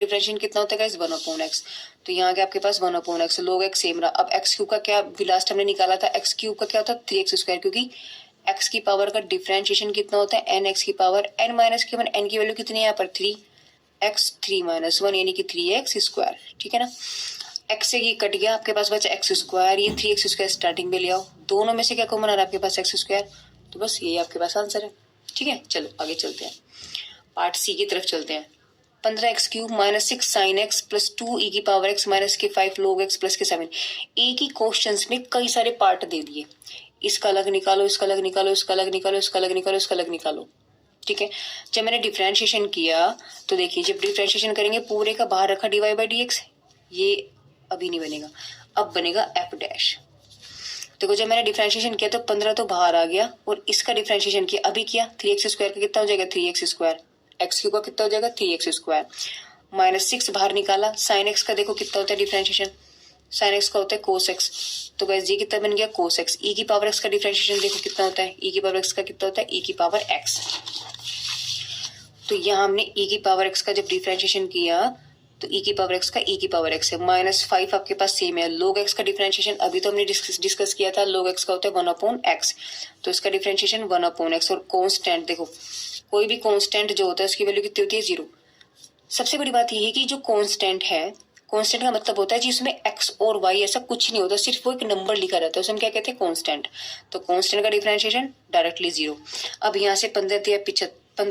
Differentiation कितना होता है गाइस 1/x। तो यहाँ के आपके पास 1/x, log x सेम रहा। अब x क्यूब का क्या लास्ट हमने निकाला था, x क्यूब का क्या होता है 3x स्क्वायर, क्योंकि x की पावर का डिफरेंशिएशन कितना होता है n x की पावर n माइनस के वन, n की वैल्यू कितनी है यहाँ पर 3x 3 माइनस 1 यानी कि 3x स्क्वायर। ठीक है ना, x से ये कट गया, आपके पास बचा x स्क्वायर, ये 3x स्क्वायर स्टार्टिंग में ले आओ, दोनों में से क्या कॉमन आ रहा है आपके पास x स्क्वायर, तो बस ये आपके पास आंसर है। ठीक है, चलो आगे चलते हैं, पार्ट सी की तरफ चलते हैं। 15x cube minus 6 sine x plus 2 ई की पावर x माइनस के 5 log x प्लस के 7। एक ही क्वेश्चंस में कई सारे पार्ट दे दिए, इसका अलग निकालो, इसका अलग निकालो, इसका अलग निकालो, इसका अलग निकालो, इसका अलग निकालो। ठीक है, जब मैंने डिफरेंशिएशन किया तो देखिए, जब डिफरेंशिएशन करेंगे पूरे का बाहर रखा dy बाई dx, ये अभी नहीं बनेगा, अब बनेगा f डैश। देखो जब मैंने डिफरेंशिएशन किया तो 15 तो बाहर आ गया, और इसका डिफरेंशिएशन किया अभी किया, 3x स्क्वायर का कितना हो जाएगा 3x स्क्वायर, x क्यूब का कितना हो जाएगा 3x स्क्वायर, माइनस 6 बाहर निकाला, साइन x का देखो कितना होता है डिफरेंशिएशन, साइन x का होता है कोस x, तो गाइस ये कितना बन गया कोस x। e की पावर x का डिफरेंशिएशन देखो कितना होता है, e की पावर x का कितना होता है e की पावर x। तो यहाँ हमने e की पावर x का जब डिफरेंशिएशन किया तो e की पावर x का e की पावर x है, -5 आपके पास सेम है। log x का डिफरेंशिएशन अभी तो हमने डिस्कस किया था, log x का होता है 1/x, तो इसका डिफरेंशिएशन 1/x। और कांस्टेंट देखो, कोई भी कांस्टेंट जो होता है उसकी वैल्यू कितनी होती है 0। सबसे बड़ी बात यह है कि जो कांस्टेंट है, कांस्टेंट का मतलब होता है जिसमें x और y ऐसा कुछ नहीं होता, सिर्फ वो एक नंबर लिखा रहता है, उसे हम क्या कहते हैं कांस्टेंट। तो कांस्टेंट का डिफरेंशिएशन डायरेक्टली 0। अब यहाँ से 15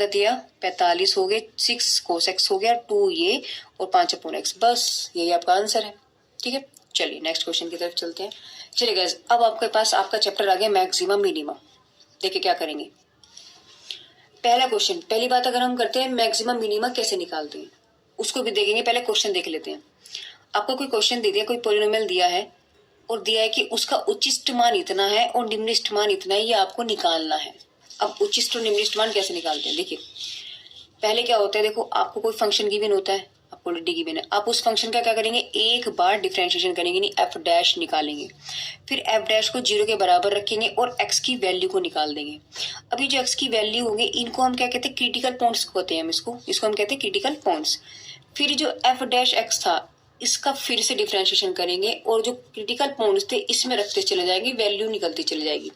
दिया 45 हो गए, 6 cos x हो गया, 2 ये और 5/x, बस यही आपका आंसर है। ठीक है, चलिए नेक्स्ट क्वेश्चन की तरफ चलते हैं। चलिए गाइस, अब आपके पास आपका चैप्टर आ गया मैक्सिमम मिनिमम। देखिए क्या करेंगे, पहला क्वेश्चन, पहली बात अगर हम करते हैं मैक्सिमम मिनिमम कैसे निकालते हैं उसको भी देखेंगे, पहले क्वेश्चन देख लेते हैं। आपको कोई क्वेश्चन दे दिया, कोई पॉलिनोमियल दिया है और दिया है कि उसका उच्चिष्ट मान इतना है और निम्निष्ट मान इतना है, ये आपको निकालना है। अब उच्चिष्ट और निम्निष्ट मान कैसे निकालते हैं, देखिए पहले क्या होता है, देखो आपको कोई फंक्शन गिवन होता है, आपको डी गिवन है, आप उस फंक्शन का क्या करेंगे, एक बार डिफरेंशिएशन करेंगे, नहीं एफ डैश निकालेंगे, फिर एफ डैश को 0 के बराबर रखेंगे और एक्स की वैल्यू को निकाल देंगे। अभी जो एक्स की वैल्यू होंगे इनको हम क्या कहते हैं क्रिटिकल पॉइंट्स कहते हैं, हम इसको हम कहते हैं क्रिटिकल पॉइंट्स। फिर जो एफ डैश एक्स था इसका फिर से डिफरेंशिएशन करेंगे और जो क्रिटिकल पॉइंट्स थे इसमें रखते चले जाएंगे, वैल्यू निकलती चली जाएगी।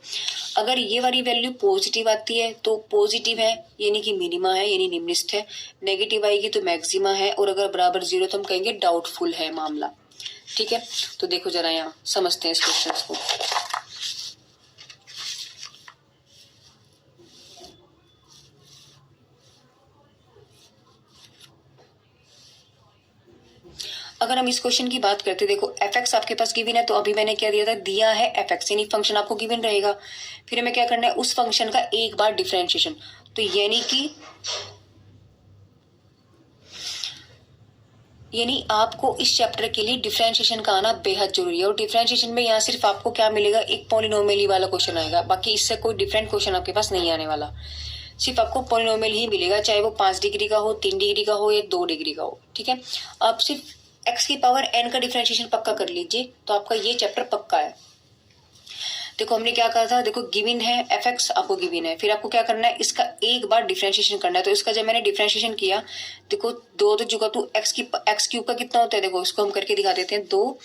अगर ये वाली वैल्यू पॉजिटिव आती है तो पॉजिटिव है यानी कि मिनिमा है यानी निम्निष्ठ है, नेगेटिव आएगी तो मैक्सिमा है, और अगर बराबर 0 तो हम कहेंगे डाउटफुल है मामला। ठीक है, तो देखो जरा यहाँ समझते हैं इस क्वेश्चन को। अगर हम इस क्वेश्चन की बात करते, देखो एफ एक्स आपके पास गिवन है, तो अभी मैंने क्या दिया था, दिया है एफ एक्स यानी फंक्शन आपको गिवन रहेगा, फिर हमें क्या करना है उस फंक्शन का एक बार डिफरेंशिएशन, तो यानी आपको इस चैप्टर के लिए डिफरेंशिएशन का आना बेहद जरूरी है। और डिफरेंशिएशन में यहाँ सिर्फ आपको क्या मिलेगा, एक पॉलिनोमियल वाला क्वेश्चन आएगा, बाकी इससे कोई डिफरेंट क्वेश्चन आपके पास नहीं आने वाला, सिर्फ आपको पॉलिनोमियल ही मिलेगा, चाहे वो 5 डिग्री का हो, 3 डिग्री का हो या 2 डिग्री का हो। ठीक है, आप सिर्फ x की पावर n का डिफरेंशिएशन पक्का कर लीजिए तो आपका ये चैप्टर पक्का है। देखो हमने क्या कहा था, देखो गिवन है एफ एक्स आपको गिवन है, फिर आपको क्या करना है इसका एक बार डिफरेंशिएशन करना है। तो इसका जब मैंने डिफरेंशिएशन किया, देखो 2 तो जुगा तो एक्स क्यूब का कितना होता है, देखो इसको हम करके दिखा देते हैं, 2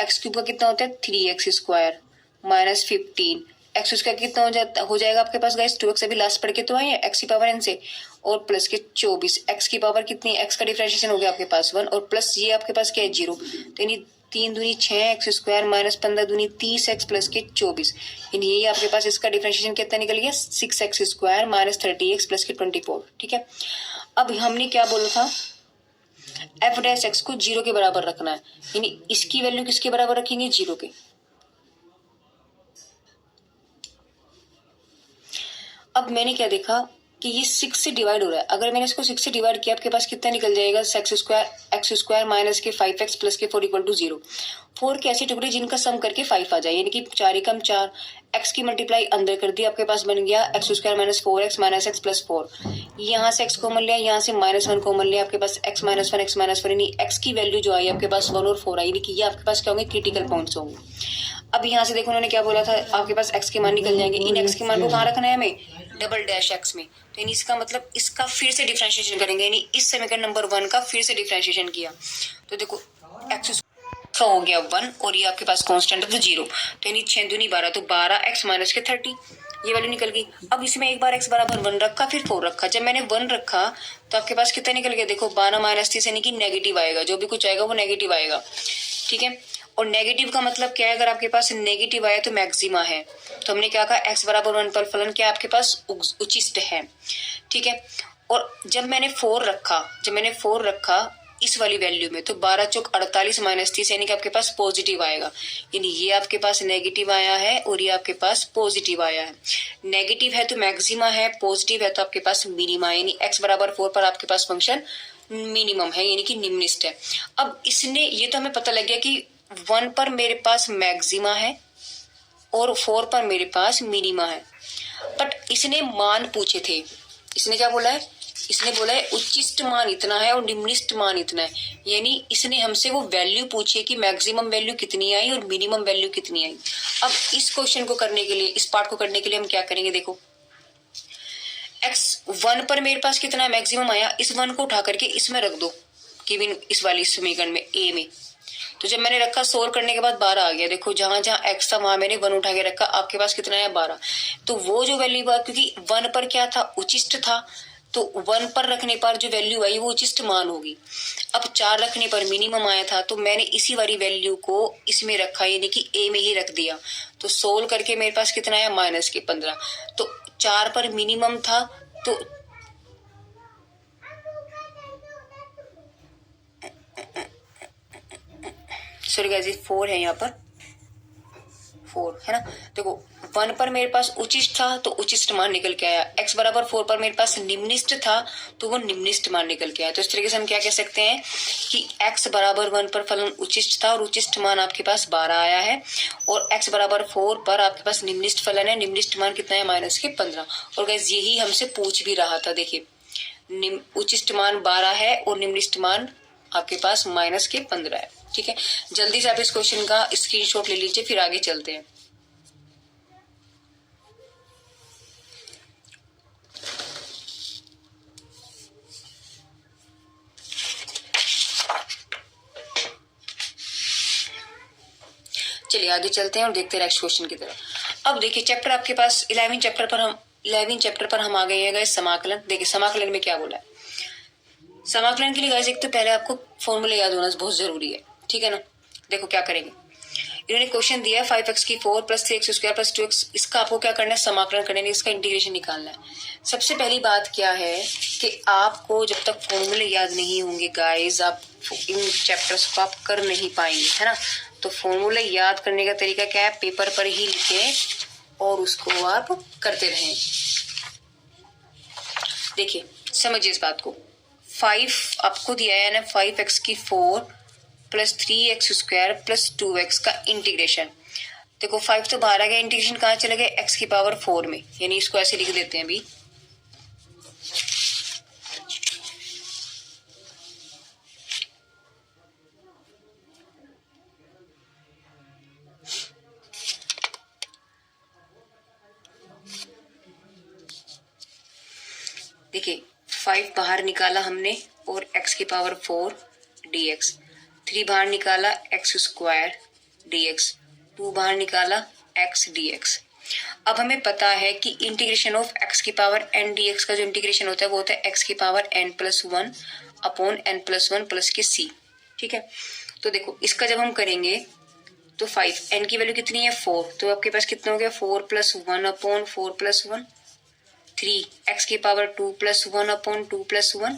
एक्स क्यूब का कितना होता है 3x square minus 15 x square कितना हो जाएगा आपके पास गाइस 2x, अभी लास्ट पढ़ के तो आए हैं एक्स की पावर n से, और प्लस के 24 एक्स की पावर कितनी, एक्स का डिफरेंशिएशन हो गया आपके पास 1, और प्लस ये आपके पास क्या है 0, तो यानी 3 दूनी 6 एक्स स्क्वायर माइनस 15 दूनी 30 एक्स प्लस के 24, यानी ये आपके पास इसका डिफरेंशिएशन कितना निकल गया 6 x square minus 30 x plus के 24। ठीक है, अब हमने क्या बोला था, एफ डैश एक्स को 0 के बराबर रखना है, यानी इसकी वैल्यू किसके बराबर रखेंगे 0 के। अब मैंने क्या देखा कि ये 6 से डिवाइड हो रहा है, अगर मैंने इसको 6 से डिवाइड किया आपके पास कितना निकल जाएगा, एक्स स्क्वायर माइनस के 5x प्लस के 4 इक्वल टू 0। 4 के ऐसे टुकड़े जिनका सम करके 5 आ जाए, यानी कि 4 एकम 4, x की मल्टीप्लाई अंदर कर दी, आपके पास बन गया x square minus 4x minus x plus 4, यहाँ से x कॉमन लिया, यहाँ से -1 कॉमन लिया, आपके पास x माइनस 1 यानी x की वैल्यू जो आई आपके पास 1 और 4 आई, यानी कि ये आपके पास क्या होंगे क्रिटिकल पॉइंट्स होंगे। अब यहाँ से देखो उन्होंने क्या बोला था, आपके पास x के मान निकल जाएंगे, इन x के मान को कहाँ रखना है हमें डबल डैश एक्स में, तो यानी इसका मतलब इसका फिर से डिफरेंशिएशन करेंगे, यानी इस समीकरण नंबर 1 का फिर से डिफरेंशिएशन किया तो देखो एक्स का हो गया 1 और ये आपके पास कांस्टेंट है तो 0, तो यानी 6 दूनी 12, तो 12x माइनस के 30 ये वैल्यू निकल गई। अब इसमें एक बार x बराबर 1 रखा फिर 4 रखा, जब मैंने 1 रखा तो आपके पास कितना निकल गया, देखो 12 माइनस 30 यानी कि नेगेटिव आएगा, जो भी कुछ आएगा वो नेगेटिव आएगा, ठीक है। और नेगेटिव का मतलब क्या है, अगर आपके पास नेगेटिव आया तो मैक्सिमा है, तो हमने क्या कहा x बराबर 1 पर फलन क्या आपके पास उचिष्ट है, ठीक है। और जब मैंने 4 रखा इस वाली वैल्यू में, तो 12 चौक 48 माइनस 30 यानी कि आपके पास पॉजिटिव आएगा, यानी ये आपके पास नेगेटिव आया है और ये आपके पास पॉजिटिव आया है। नेगेटिव है तो मैक्सिमा है, पॉजिटिव है तो आपके पास मिनिमा, यानी x बराबर 4 पर आपके पास फंक्शन मिनिमम है, यानी कि निम्निष्ठ है। अब इसने ये तो हमें पता लग गया कि 1 पर मेरे पास मैक्सिमा है और 4 पर मेरे पास मिनिमा है, बट इसने मान पूछे थे, इसने क्या बोला है, इसने बोला है उच्चिष्ट मान इतना है और निम्निष्ठ मान इतना है, यानी इसने हमसे वो वैल्यू पूछी है कि मैक्सिमम वैल्यू कितनी आई और मिनिमम वैल्यू कितनी आई। अब इस क्वेश्चन को करने के लिए, इस पार्ट को करने के लिए हम क्या करेंगे, देखो x1 पर मेरे पास कितना है मैक्सिमम आया, इस 1 को उठा करके इसमें रख दो, गिवन इस वाली समीकरण में a में, तो जब मैंने रखा सोल्व करने के बाद 12 आ गया, देखो जहां जहां x था वहां मैंने 1 उठा के रखा, आपके पास कितना है 12, तो वो जो वैल्यू बात, क्योंकि 1 पर क्या था उचिष्ट था, तो 1 पर रखने पर जो वैल्यू आई वो उचिष्ट मान होगी। अब 4 रखने पर मिनिमम आया था, तो मैंने इसी वाली वैल्यू को इसमें रखा, यानी कि a में ही रख दिया, तो सोल्व करके मेरे पास कितना आया माइनस के 15, तो 4 पर मिनिमम था, तो सॉरी गाइस 4 है यहाँ पर 4 है ना, देखो 1 पर मेरे पास उचिष्ट था तो उचिष्ट मान निकल के आया, x बराबर 4 पर मेरे पास निम्निष्ठ था तो वो निम्निष्ठ मान निकल के आया। तो इस तरीके से हम क्या कह सकते हैं कि x बराबर 1 पर फलन उचिष्ट था और उचिष्ट मान आपके पास 12 आया है, और x बराबर 4 पर आपके पास निम्निष्ठ फलन है, निम्निष्ठ मान कितना है माइनस के 15। और गाइस यही हमसे पूछ भी रहा था, देखिए उचिष्ट मान 12 है और निम्निष्ठ मान आपके पास माइनस के 15 है, ठीक है। जल्दी से आप इस क्वेश्चन का स्क्रीनशॉट ले लीजिए, फिर आगे चलते हैं। चलिए आगे चलते हैं और देखते हैं नेक्स्ट क्वेश्चन की तरफ। अब देखिए चैप्टर आपके पास 11 चैप्टर पर हम आ गए हैं गाइस समाकलन। देखिए समाकलन में क्या बोला है, समाकलन के लिए गाइस एक तो पहले आपको फॉर्मूला याद होना बहुत जरूरी है, ठीक है ना। देखो क्या करेंगे, इन्होंने क्वेश्चन दिया है 5x4 + 3x² + 2x, इसका आपको क्या करना है समाकलन करना है, इसका इंटीग्रेशन निकालना है। सबसे पहली बात क्या है कि आपको जब तक फॉर्मूले याद नहीं होंगे गाइस, आप इन चैप्टर्स को आप कर नहीं पाएंगे, है ना। तो फॉर्मूले याद करने का तरीका क्या है, पेपर पर ही लिखें और उसको आप करते रहें। देखिए समझिए इस बात को, 5 आपको दिया है ना 5x4 + 3x² + 2x का इंटीग्रेशन। देखो 5 तो बाहर आ गया, इंटीग्रेशन कहाँ चले गए x⁴ में, यानी इसको ऐसे लिख देते हैं अभी। देखिए 5 बाहर निकाला हमने और x⁴ dx, 3 बाहर निकाला x² dx, 2 बाहर निकाला x dx। अब हमें पता है कि इंटीग्रेशन ऑफ x⁴n dx का जो इंटीग्रेशन होता है वो होता है x⁴n+1 अपॉन n+1 प्लस के c, ठीक है। तो देखो इसका जब हम करेंगे तो 5 n की वैल्यू कितनी है 4, तो आपके पास कितना हो गया 4 + 1 upon 4 + 1 3, x⁴2 + 1 upon 2 + 1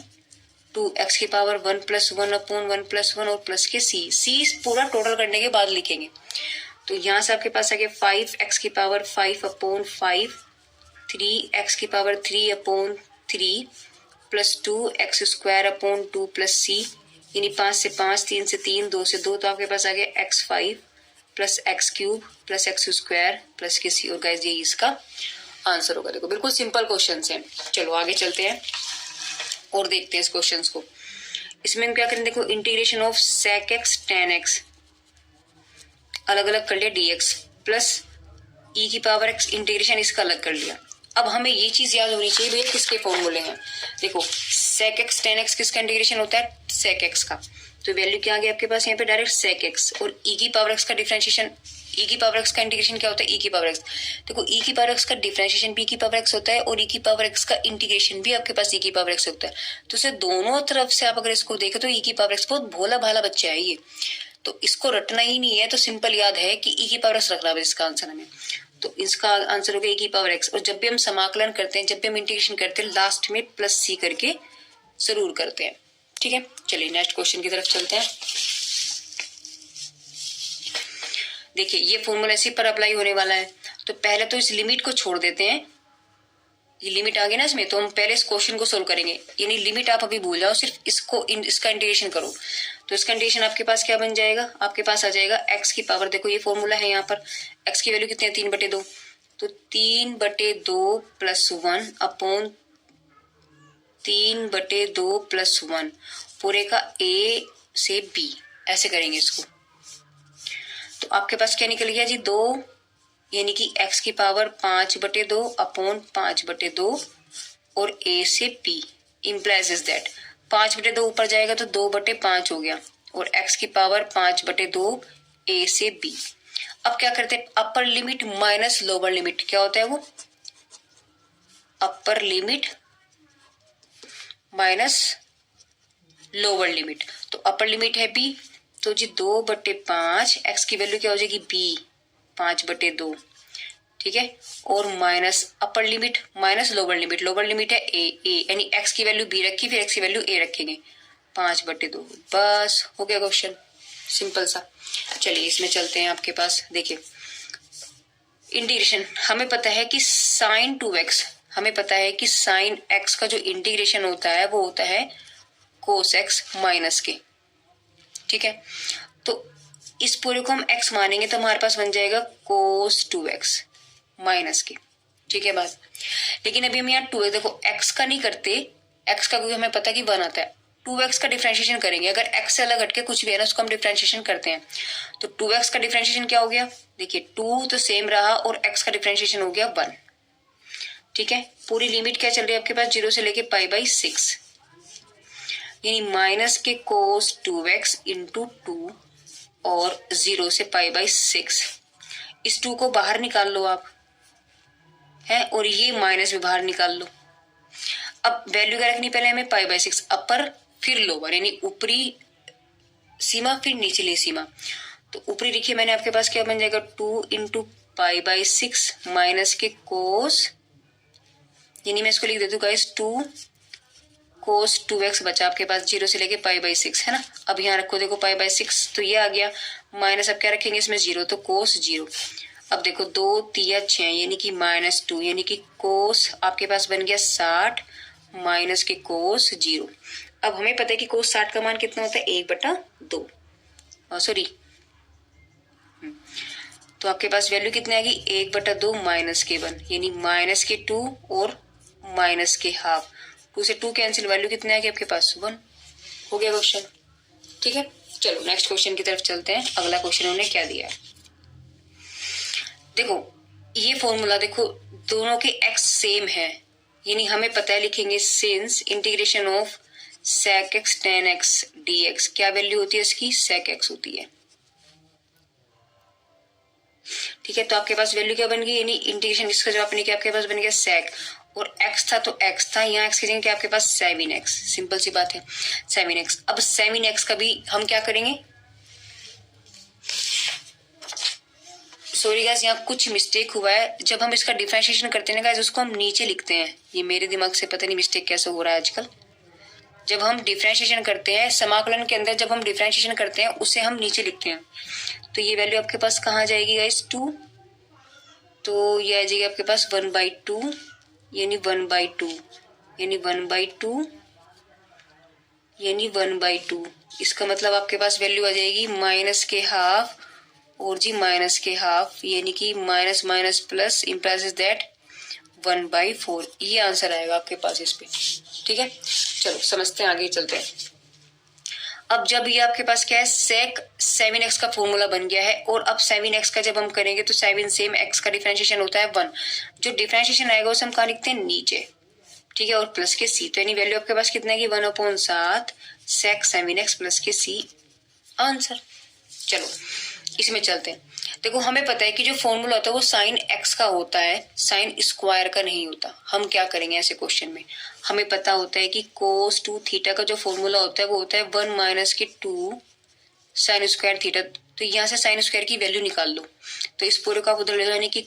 2, x⁴1 + 1 upon 1 + 1 और प्लस के c पूरा टोटल करने के बाद लिखेंगे। तो यहाँ से आपके पास आ गया 5x⁵ upon 5, 3x⁵3 upon 3 plus 2x² upon 2 plus c, यानी 5 से 5, 3 से 3, 2 से 2, तो आपके पास आ गया x5 + x³ + x² प्लस के c। और गाइस यही इसका आंसर होगा। देखो बिल्कुल सिंपल क्वेश्चन है। चलो आगे चलते हैं और देखते हैं इस क्वेश्चन को। इसमें हम क्या करें, देखो integration of sec x tan x अलग अलग कर लिया dx प्लस e⁴x इंटीग्रेशन इसका अलग कर लिया, अब हमें ये चीज याद होनी चाहिए भैया किसके फॉर्मूले हैं। देखो sec x tan x किसका इंटीग्रेशन होता है, sec x का, तो वैल्यू क्या आ गई आपके पास यहाँ पे डायरेक्ट sec x, और e की पावर x का डिफरेंशिएशन, e की पावर x का इंटीग्रेशन क्या होता है, e की पावर x। देखो e की पावर x का डिफरेंशिएशन भी e की पावर x होता है और e की पावर x का इंटीग्रेशन भी आपके पास e की पावर x होता है। तो इसे दोनों तरफ से आप अगर इसको देखें तो e की पावर x बहुत भोला भाला बच्चा है ये, तो इसको रटना ही नहीं है, तो सिंपल याद है कि e की पावर x रखना है इसका आंसर हमें। तो इसका आंसर हो गया e की पावर x, और जब भी हम समाकलन करते हैं, जब भी हम इंटीग्रेशन करते हैं, लास्ट में प्लस c करके जरूर करते हैं। ठीक है, चलिए नेक्स्ट क्वेश्चन की तरफ चलते हैं। देखिए ये फॉर्मूला इसी पर अप्लाई होने वाला है, तो पहले तो इस लिमिट को छोड़ देते हैं, ये लिमिट आ गई ना इसमें, तो हम पहले इस क्वेश्चन को सोल्व करेंगे, यानी लिमिट आप अभी भूल जाओ, सिर्फ इसको इसका इंटीग्रेशन करो। तो इसका इंटीग्रेशन आपके पास क्या बन जाएगा, आपके पास आ जाएगा x की पावर, देखो ये फॉर्मूला है यहाँ पर, x की वैल्यू कितनी है 3/2, तो 3/2 प्लस 1 अपॉन 3/2 प्लस 1 पूरे का a से b, ऐसे करेंगे इसको। तो आपके पास क्या निकल गया जी 2, यानी कि x की पावर 5/2 अपॉन 5/2 और a से p इम्प्लाइज इज दैट 5/2 ऊपर जाएगा तो 2/5 हो गया, और x की पावर 5/2 a से b। अब क्या करते हैं, upper limit minus lower limit, क्या होता है वो, upper limit minus lower limit. तो अपर लिमिट है b, तो जी 2/5, x की वैल्यू क्या हो जाएगी b 5/2, ठीक है, और minus upper limit minus lower limit, lower limit है a, यानी x की वैल्यू b रखी, फिर x की वैल्यू a रखेंगे 5/2, बस हो गया क्वेश्चन, सिंपल सा। चलिए इसमें चलते हैं आपके पास, देखिए इंटीग्रेशन हमें पता है कि साइन 2x, हमें पता है कि साइन x का जो इंटीग्रेशन होता है वो होता है कोस x माइनस के, ठीक है। तो इस पूरे को हम x मानेंगे तो हमारे पास बन जाएगा कोस 2x माइनस के, ठीक है बात। लेकिन अभी हम यहाँ 2x, देखो x का नहीं करते, x का क्योंकि हमें पता कि 1 आता है, 2x का डिफरेंशिएशन करेंगे। अगर x से अलग हटके कुछ भी है ना उसको हम डिफरेंशिएशन करते हैं, तो 2x का डिफरेंशिएशन क्या हो गया, देखिए 2 तो सेम रहा और x का डिफरेंशिएशन हो गया 1, ठीक है। पूरी लिमिट क्या चल रही है आपके पास 0 से लेके π/6, यानी माइनस के कोस 2x इंटू 2 और 0 से π/6। इस 2 को बाहर निकाल लो आप, है, और ये माइनस भी बाहर निकाल लो। अब वैल्यू क्या रखनी पहले हमें π/6, अपर फिर लोअर, यानी ऊपरी सीमा फिर निचली सीमा। तो ऊपरी लिखिए मैंने, आपके पास क्या बन जाएगा 2 इंटू π/6 माइनस के कोस, यानी मैं इसको लिख देती हूँ गाइस 2 कोस 2x बचा आपके पास 0 से लेके π/6, है ना। अब यहाँ रखो देखो π/6, तो ये आ गया माइनस, अब क्या रखेंगे इसमें 0, तो कोस 0। अब देखो 2 3 6 यानी कि -2, यानी कि कोस आपके पास बन गया 60 माइनस के कोस 0। अब हमें पता है कि कोस 60 का मान कितना होता है 1/2, सॉरी, तो आपके पास वैल्यू कितनी आएगी 1/2 माइनस के 1, यानी माइनस के 2 और माइनस के हाफ, 2 से 2 कैंसिल, वैल्यू कितने आएगी आपके पास 1, हो गया क्वेश्चन, ठीक है। चलो नेक्स्ट क्वेश्चन की तरफ चलते हैं। अगला क्वेश्चन उन्होंने क्या दिया है, देखो ये फॉर्मूला देखो दोनों के x सेम है, यानी हमें पता है लिखेंगे since integration of sec x tan x dx, क्या वैल्यू होती है इसकी, sec x होती है, ठीक है। तो आपके पास वैल्यू क्या बन गई, यानी इंटीग्रेशन इसका जवाब आपने क्या आपके पास बन गया sec, और x था तो x था, यहाँ x की जगह क्या आपके पास sin x, सिंपल सी बात है sin x। अब sin x का भी हम क्या करेंगे, सॉरी गाइस यहाँ कुछ मिस्टेक हुआ है, जब हम इसका डिफरेंशिएशन करते हैं ना गाइस उसको हम नीचे लिखते हैं, ये मेरे दिमाग से पता नहीं मिस्टेक कैसे हो रहा है आजकल। जब हम डिफरेंशिएशन करते हैं समाकलन के अंदर, जब हम डिफरेंशिएशन करते हैं उसे हम नीचे लिखते हैं, तो ये वैल्यू आपके पास कहाँ जाएगी गाइस 2, तो ये आ जाएगी आपके पास 1/2, यानी 1/2, यानी 1/2, यानी 1/2। इसका मतलब आपके पास वैल्यू आ जाएगी माइनस के हाफ और जी माइनस के हाफ, यानी कि minus minus plus implies that 1/4, ये आंसर आएगा आपके पास इस पे, ठीक है। चलो समझते हैं, आगे चलते हैं। अब जब ये आपके पास क्या है, sec 7x का फॉर्मूला बन गया है, और अब 7x का जब हम करेंगे तो 7 सेम x का डिफरेंशिएशन होता है 1। जो डिफरेंशिएशन आएगा उसे हम कहाँ लिखते हैं, नीचे, ठीक है, और प्लस के c, तो यानी वैल्यू आपके पास कितना है कि 1/7 sec 7x प्लस के c आंसर। चलो इसमें चलते हैं। देखो हमें पता है कि जो फॉर्मूला होता है वो साइन x का होता है, साइन स्क्वायर का नहीं होता। हम क्या करेंगे ऐसे क्वेश्चन में, हमें पता होता है कि cos 2 थीटा का जो फॉर्मूला होता है वो होता है 1 माइनस के 2 साइन स्क्वायर थीटा। तो यहाँ से साइन स्क्वायर की वैल्यू निकाल लो, तो इस पूरे का उधर ले लो, यानी कि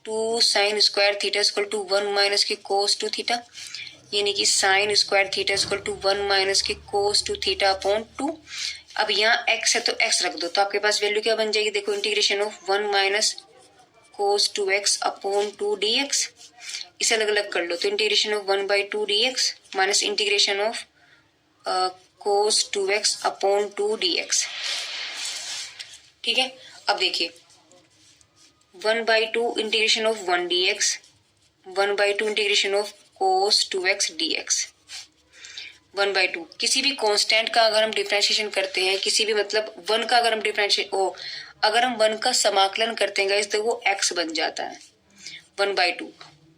2 sine square theta equal to 1 minus के cos 2 थीटा, यानी कि sine square theta equal to 1 minus के cos 2 थीटा अपॉन 2। अब यहाँ x है तो x रख दो, तो आपके पास वैल्यू क्या बन जाएगी, देखो integration of 1 minus cos 2x upon 2 dx। इसे अलग अलग कर लो, तो integration of 1/2 dx minus integration of cos 2x upon 2 dx। ठीक है, अब देखिए 1/2 integration of 1 dx, 1/2 integration of cos 2x dx, 1/2। किसी भी कांस्टेंट का अगर हम डिफरेंशिएशन करते हैं, किसी भी मतलब 1 का अगर हम अगर हम 1 का समाकलन करते हैं गाइस तो वो x बन जाता है 1/2।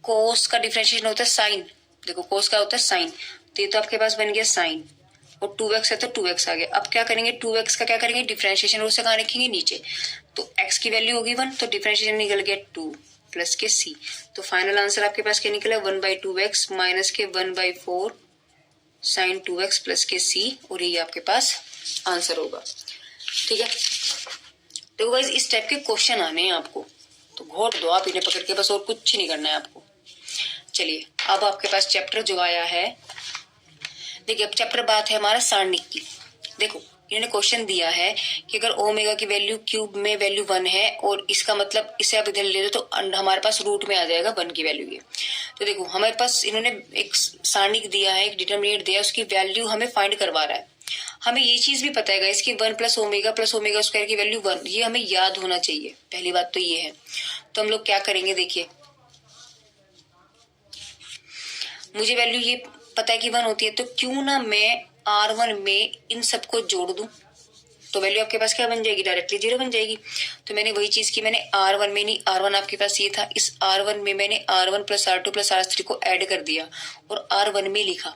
cos का डिफरेंशिएशन होता है साइन, देखो cos का होता है साइन, तो ये तो आपके पास बन गया साइन, और 2x है तो 2x आ गया। अब क्या करेंगे, 2x का क्या करेंगे डिफरेंशिएशन, उसे कहाँ रखेंगे, नीचे, तो x की वैल्यू होगी 1, तो डिफरेंशिएशन निकल गया 2 प्लस के c। तो फाइनल आंसर आपके पास क्या निकला, 1/2x माइनस के 1/4 साइन 2x प्लस के c, और ये आपके पास आंसर होगा। ठीक है, देखो गाइस इस टाइप के क्वेश्चन आने हैं आपको, तो घोट दो आप इन्हें पकड़ के, बस और कुछ नहीं करना है आपको। चलिए अब आपके पास चैप्टर जो आया है, देखिए अब चैप्टर बात है हमारा सारणिक की। देखो इन्होंने क्वेश्चन दिया है कि अगर ओमेगा की वैल्यू क्यूब में वैल्यू 1 है, और इसका मतलब इसे आप इधर ले लो तो हमारे पास रूट में आ जाएगा 1 की वैल्यू ये। तो देखो हमारे पास इन्होंने एक सारणिक दिया है, एक डिटरमिनेंट दिया है, उसकी वैल्यू हमें फाइंड करवा रहा है। हमें ये चीज भी पता है इसकी 1 प्लस ओमेगा स्क्वायर की वैल्यू 1, ये हमें याद होना चाहिए, पहली बात तो ये है। तो हम लोग क्या करेंगे, देखिए मुझे वैल्यू ये पता है कि 1 होती है, तो क्यों ना मैं R1 में इन सबको जोड़ दूं, तो वैल्यू आपके पास क्या बन जाएगी, डायरेक्टली 0 बन जाएगी। तो मैंने वही चीज की, मैंने R1 में नहीं, R1 आपके पास ये था, इस R1 में मैंने R1 plus R2 plus R3 को ऐड कर दिया और R1 में लिखा।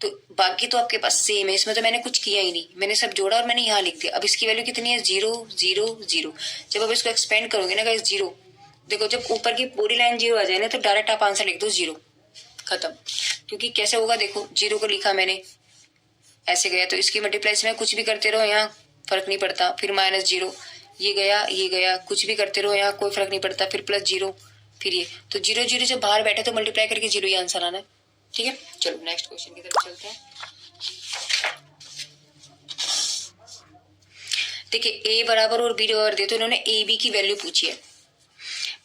तो बाकी तो आपके पास सेम है, इसमें तो मैंने कुछ किया ही नहीं, मैंने सब जोड़ा और मैंने यहाँ लिख दिया। अब इसकी वैल्यू कितनी है, 0 0 0। जब आप इसको एक्सपेंड करोगे ना गाइस 0, देखो जब ऊपर की पूरी लाइन 0 आ जाए ना, तो डायरेक्ट आप आंसर लिख दो 0, खत्म। क्योंकि कैसे होगा, देखो 0 को लिखा मैंने, ऐसे गया, तो इसकी मल्टीप्लाई में कुछ भी करते रहो यहाँ फर्क नहीं पड़ता, फिर -0, ये गया, कुछ भी करते रहो यहाँ कोई फर्क नहीं पड़ता, फिर +0, फिर ये, तो 0 0 जब बाहर बैठे तो मल्टीप्लाई करके 0 ही आंसर आना है। ठीक है, चलो नेक्स्ट क्वेश्चन की तरफ चलते हैं। देखिए a बराबर और b बराबर दे, तो इन्होंने a b की वैल्यू पूछी है।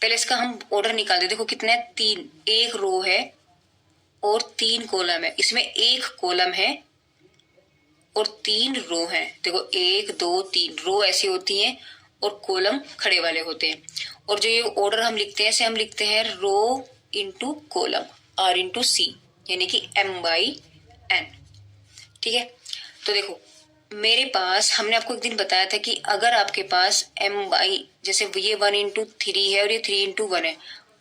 पहले इसका हम ऑर्डर निकाल दे, देखो कितना है, 3, एक रो है और 3 कॉलम है, इसमें एक कॉलम है और 3 रो हैं। देखो 1 2 3 रो ऐसी होती हैं और कॉलम खड़े वाले होते हैं। और जो ये ऑर्डर हम लिखते हैं, इसे हम लिखते हैं row into column, R into C, यानी कि M/N। ठीक है, तो देखो मेरे पास, हमने आपको एक दिन बताया था कि अगर आपके पास जैसे ये 1 इंटू 3 है और ये 3 इंटू 1 है,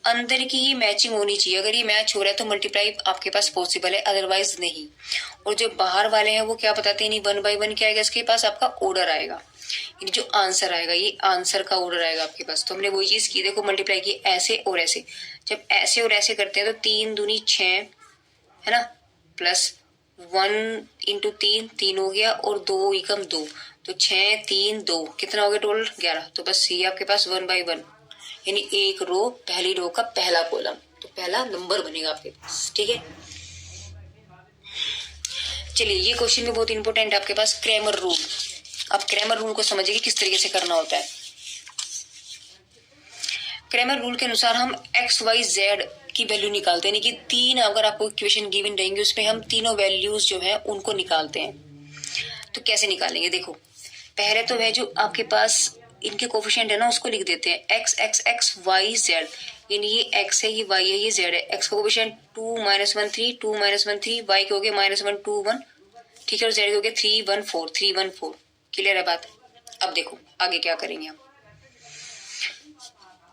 अंदर की ये मैचिंग होनी चाहिए। अगर ये मैच हो रहा है तो मल्टीप्लाई आपके पास पॉसिबल है, अदरवाइज नहीं। और जो बाहर वाले हैं वो क्या बताते हैं, नहीं 1/1 क्या आएगा, इसके पास आपका ऑर्डर आएगा, यानी जो आंसर आएगा ये आंसर का ऑर्डर आएगा आपके पास। तो हमने वही चीज की, देखो मल्टीप्लाई की ऐसे और ऐसे, जब ऐसे और ऐसे करते हैं तो 3 दूनी 6 है ना, प्लस 1 इंटू 3 3 हो गया, और 2 एकम 2, तो 6 3 2 कितना हो गया टोटल 11। तो बस ये आपके पास 1/1, यानी एक रो, पहली रो का पहला कॉलम, तो पहला नंबर बनेगा आपके पास। ठीक है, चलिए ये क्वेश्चन भी बहुत इंपॉर्टेंट है आपके पास, क्रैमर रूल। आप क्रैमर रूल को समझिए किस तरीके से करना होता है। क्रैमर रूल के अनुसार हम XYZ की वैल्यू निकालते हैं, यानी कि 3 अगर आपको इक्वेशन गिवन रहेंगे उसमें हम तीनों वैल्यूज जो है उनको निकालते हैं। तो कैसे निकालेंगे, देखो पहले तो वह जो आपके पास इनके कोफिशिएंट है ना, उसको लिख देते हैं x x x y z, यानी ये x है, ये y है, ये z है। x का कोफिशिएंट 2 -1 3, 2 -1 3, y के हो गए -1 2 1 ठीक है, और z हो गया 314, 314। क्लियर है बात? अब देखो आगे क्या करेंगे हम।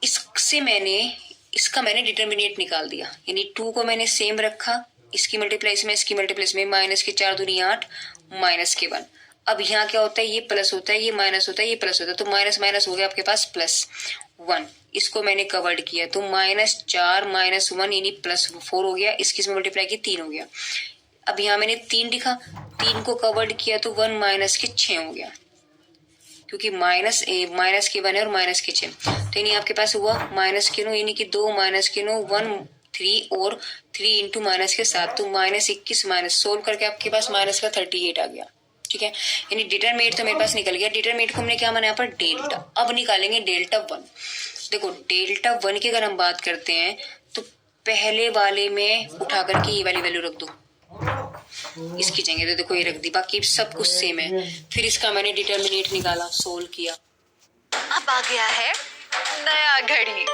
इसका मैंने डिटर्मिनेट निकाल दिया, यानी 2 को मैंने सेम रखा, इसकी मल्टीप्लाई में इसकी मल्टीप्लाई में, माइनस के 4 दूनी 8, माइनस के 1। अब यहाँ क्या होता है, ये प्लस होता है, ये माइनस होता है, ये प्लस होता है, तो माइनस माइनस हो गया आपके पास प्लस 1। इसको मैंने कवर्ड किया तो -4 -1 यानी +4 हो गया, इसकी इसमें मल्टीप्लाई की 3 हो गया। अब यहाँ मैंने 3 लिखा, 3 को कवर्ड किया तो 1 माइनस के 6 हो गया, क्योंकि माइनस के 1 है और माइनस के 6, तो यानी आपके पास हुआ -9 यानी कि 2 -9 1 3 और 3 इंटू माइनस के 7, तो -21 माइनस सोल्व करके आपके पास माइनस का 38 आ गया। ठीक है, यानी डिटरमिनेट तो मेरे पास निकल गया। डिटरमिनेट को हमने क्या माना यहाँ पर, डेल्टा। अब निकालेंगे डेल्टा 1। देखो डेल्टा 1 की अगर हम बात करते हैं तो पहले वाले में उठा करके ये वाली वैल्यू रख दो, इसकी जगह तो देखो ये रख दी, बाकी सब कुछ सेम है। फिर इसका मैंने डिटरमिनेट निकाला, सोल्व किया। अब आ गया है नया घड़ी।